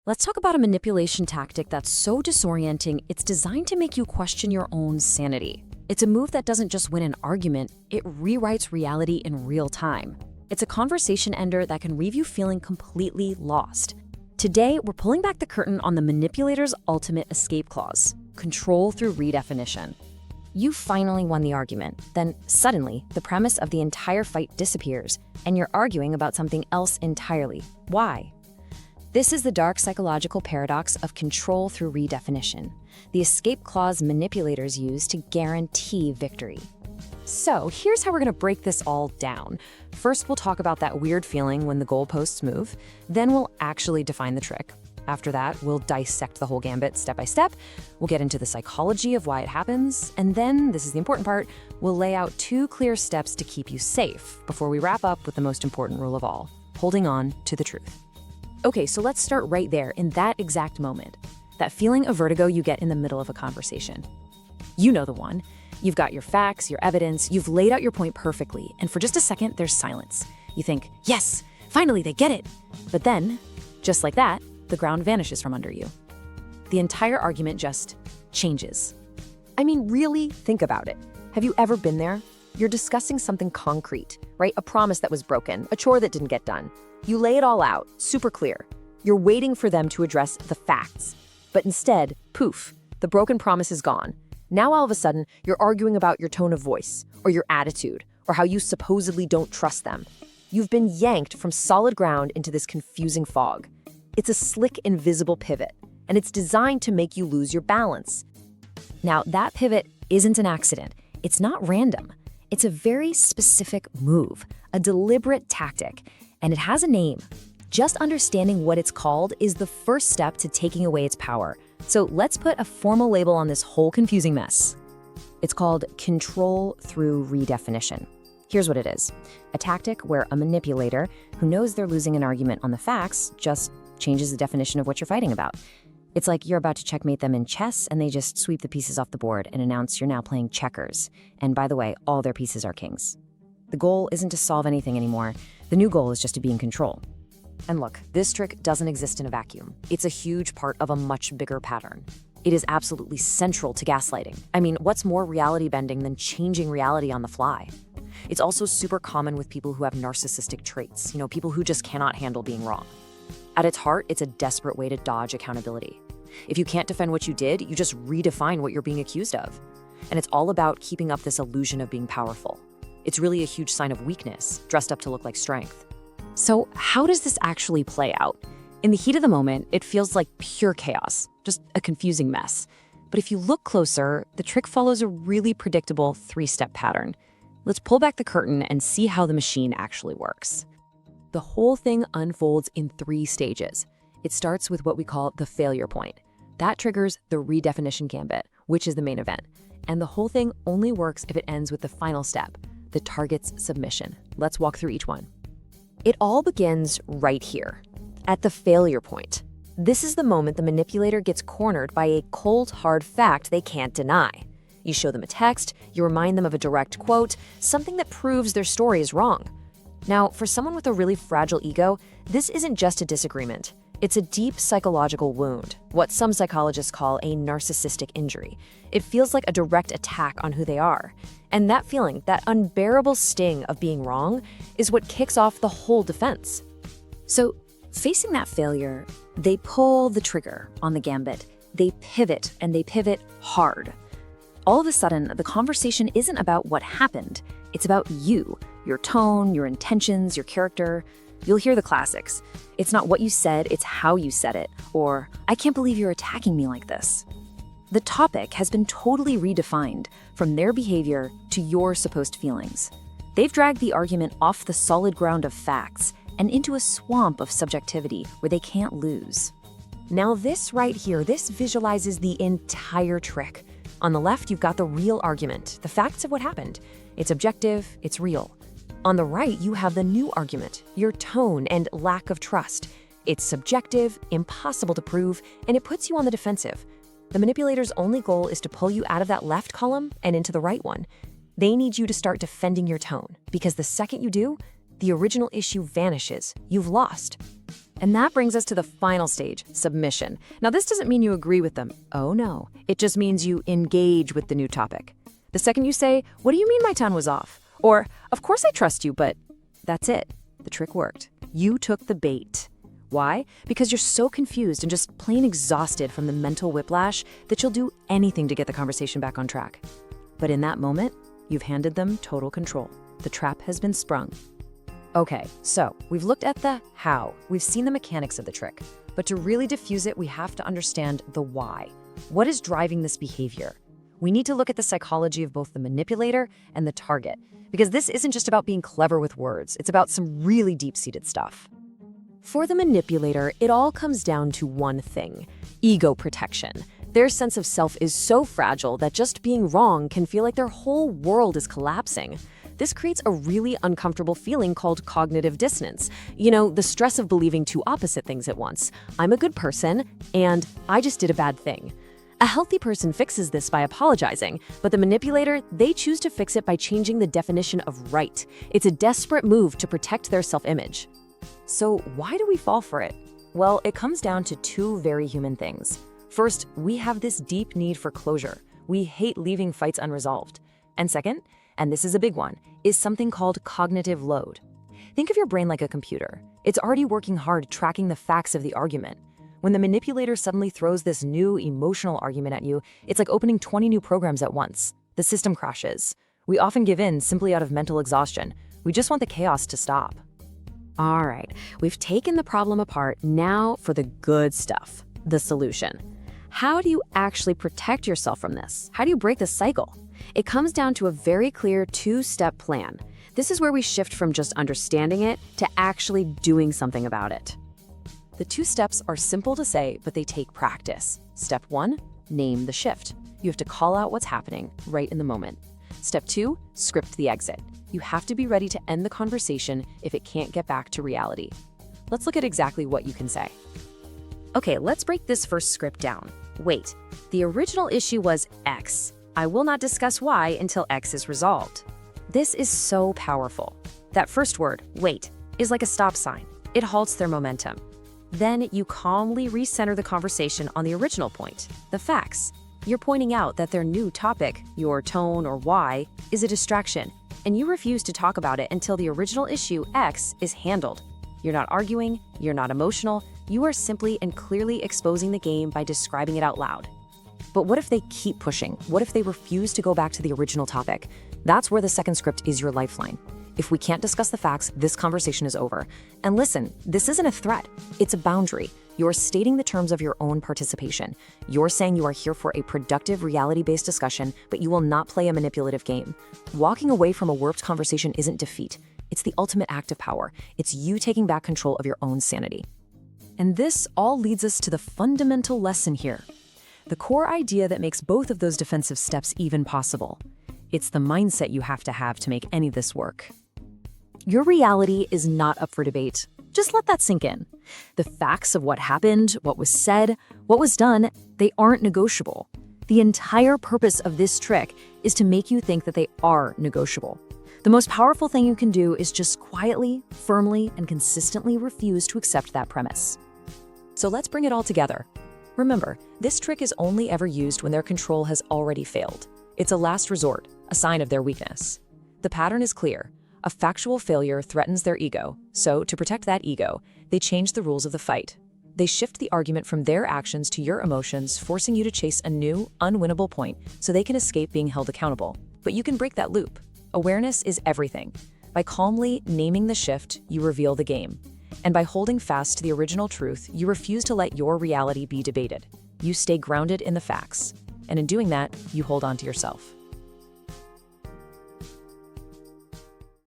Let's talk about a manipulation tactic that's so disorienting, it's designed to make you question your own sanity. It's a move that doesn't just win an argument, it rewrites reality in real time. It's a conversation ender that can leave you feeling completely lost. Today, we're pulling back the curtain on the manipulator's ultimate escape clause, control through redefinition. You finally won the argument, then suddenly, the premise of the entire fight disappears, and you're arguing about something else entirely. Why? This is the dark psychological paradox of control through redefinition, the escape clause manipulators use to guarantee victory. So here's how we're going to break this all down. First, we'll talk about that weird feeling when the goalposts move. Then we'll actually define the trick. After that, we'll dissect the whole gambit step by step. We'll get into the psychology of why it happens. And then, this is the important part, we'll lay out 2 clear steps to keep you safe before we wrap up with the most important rule of all, holding on to the truth. Okay, so let's start right there in that exact moment. That feeling of vertigo you get in the middle of a conversation. You know the one. You've got your facts, your evidence, you've laid out your point perfectly, and for just a second, there's silence. You think, yes, finally they get it. But then, just like that, the ground vanishes from under you. The entire argument just changes. I mean, really think about it. Have you ever been there? You're discussing something concrete, right? A promise that was broken, a chore that didn't get done. You lay it all out, super clear. You're waiting for them to address the facts. But instead, poof, the broken promise is gone. Now all of a sudden, you're arguing about your tone of voice, or your attitude, or how you supposedly don't trust them. You've been yanked from solid ground into this confusing fog. It's a slick, invisible pivot, and it's designed to make you lose your balance. Now, that pivot isn't an accident. It's not random. It's a very specific move, a deliberate tactic, and it has a name. Just understanding what it's called is the first step to taking away its power. So let's put a formal label on this whole confusing mess. It's called control through redefinition. Here's what it is. A tactic where a manipulator who knows they're losing an argument on the facts just changes the definition of what you're fighting about. It's like you're about to checkmate them in chess and they just sweep the pieces off the board and announce you're now playing checkers. And by the way, all their pieces are kings. The goal isn't to solve anything anymore. The new goal is just to be in control. And look, this trick doesn't exist in a vacuum. It's a huge part of a much bigger pattern. It is absolutely central to gaslighting. I mean, what's more reality bending than changing reality on the fly? It's also super common with people who have narcissistic traits, people who just cannot handle being wrong. At its heart, it's a desperate way to dodge accountability. If you can't defend what you did, you just redefine what you're being accused of. And it's all about keeping up this illusion of being powerful. It's really a huge sign of weakness, dressed up to look like strength. So how does this actually play out? In the heat of the moment, it feels like pure chaos, just a confusing mess. But if you look closer, the trick follows a really predictable 3-step pattern. Let's pull back the curtain and see how the machine actually works. The whole thing unfolds in 3 stages. It starts with what we call the failure point. That triggers the redefinition gambit, which is the main event. And the whole thing only works if it ends with the final step, the target's submission. Let's walk through each one. It all begins right here, at the failure point. This is the moment the manipulator gets cornered by a cold, hard fact they can't deny. You show them a text, you remind them of a direct quote, something that proves their story is wrong. Now, for someone with a really fragile ego, this isn't just a disagreement. It's a deep psychological wound, what some psychologists call a narcissistic injury. It feels like a direct attack on who they are. And that feeling, that unbearable sting of being wrong, is what kicks off the whole defense. So, facing that failure, they pull the trigger on the gambit. They pivot, and they pivot hard. All of a sudden, the conversation isn't about what happened. It's about you, your tone, your intentions, your character. You'll hear the classics. It's not what you said, it's how you said it. Or, I can't believe you're attacking me like this. The topic has been totally redefined from their behavior to your supposed feelings. They've dragged the argument off the solid ground of facts and into a swamp of subjectivity where they can't lose. Now this right here, this visualizes the entire trick. On the left, you've got the real argument, the facts of what happened. It's objective, it's real. On the right, you have the new argument, your tone and lack of trust. It's subjective, impossible to prove, and it puts you on the defensive. The manipulator's only goal is to pull you out of that left column and into the right one. They need you to start defending your tone, because the second you do, the original issue vanishes. You've lost. And that brings us to the final stage, submission. Now, this doesn't mean you agree with them. Oh, no. It just means you engage with the new topic. The second you say, "What do you mean my tone was off?" Or, "Of course I trust you, but..." That's it. The trick worked. You took the bait. Why? Because you're so confused and just plain exhausted from the mental whiplash that you'll do anything to get the conversation back on track. But in that moment, you've handed them total control. The trap has been sprung. Okay, so we've looked at the how. We've seen the mechanics of the trick. But to really diffuse it, we have to understand the why. What is driving this behavior? We need to look at the psychology of both the manipulator and the target, because this isn't just about being clever with words. It's about some really deep-seated stuff. For the manipulator, it all comes down to one thing: ego protection. Their sense of self is so fragile that just being wrong can feel like their whole world is collapsing. This creates a really uncomfortable feeling called cognitive dissonance. You know, the stress of believing two opposite things at once. I'm a good person, and I just did a bad thing. A healthy person fixes this by apologizing, but the manipulator, they choose to fix it by changing the definition of right. It's a desperate move to protect their self-image. So why do we fall for it? Well, it comes down to two very human things. First, we have this deep need for closure. We hate leaving fights unresolved. And second, and this is a big one, is something called cognitive load. Think of your brain like a computer. It's already working hard tracking the facts of the argument. When the manipulator suddenly throws this new emotional argument at you, it's like opening 20 new programs at once. The system crashes. We often give in simply out of mental exhaustion. We just want the chaos to stop. All right, we've taken the problem apart. Now for the good stuff, the solution. How do you actually protect yourself from this? How do you break the cycle? It comes down to a very clear two-step plan. This is where we shift from just understanding it to actually doing something about it. The two steps are simple to say, but they take practice. Step 1, name the shift. You have to call out what's happening right in the moment. Step 2, script the exit. You have to be ready to end the conversation if it can't get back to reality. Let's look at exactly what you can say. Okay, let's break this first script down. Wait, the original issue was X. I will not discuss Y until X is resolved. This is so powerful. That first word, wait, is like a stop sign. It halts their momentum. Then you calmly recenter the conversation on the original point, the facts. You're pointing out that their new topic, your tone or why, is a distraction, and you refuse to talk about it until the original issue, X, is handled. You're not arguing, you're not emotional, you are simply and clearly exposing the game by describing it out loud. But what if they keep pushing? What if they refuse to go back to the original topic? That's where the second script is your lifeline. If we can't discuss the facts, this conversation is over. And listen, this isn't a threat, it's a boundary. You're stating the terms of your own participation. You're saying you are here for a productive, reality-based discussion, but you will not play a manipulative game. Walking away from a warped conversation isn't defeat. It's the ultimate act of power. It's you taking back control of your own sanity. And this all leads us to the fundamental lesson here. The core idea that makes both of those defensive steps even possible. It's the mindset you have to make any of this work. Your reality is not up for debate. Just let that sink in. The facts of what happened, what was said, what was done, they aren't negotiable. The entire purpose of this trick is to make you think that they are negotiable. The most powerful thing you can do is just quietly, firmly, and consistently refuse to accept that premise. So let's bring it all together. Remember, this trick is only ever used when their control has already failed. It's a last resort, a sign of their weakness. The pattern is clear. A factual failure threatens their ego, so to protect that ego, they change the rules of the fight. They shift the argument from their actions to your emotions, forcing you to chase a new, unwinnable point so they can escape being held accountable. But you can break that loop. Awareness is everything. By calmly naming the shift, you reveal the game. And by holding fast to the original truth, you refuse to let your reality be debated. You stay grounded in the facts. And in doing that, you hold on to yourself.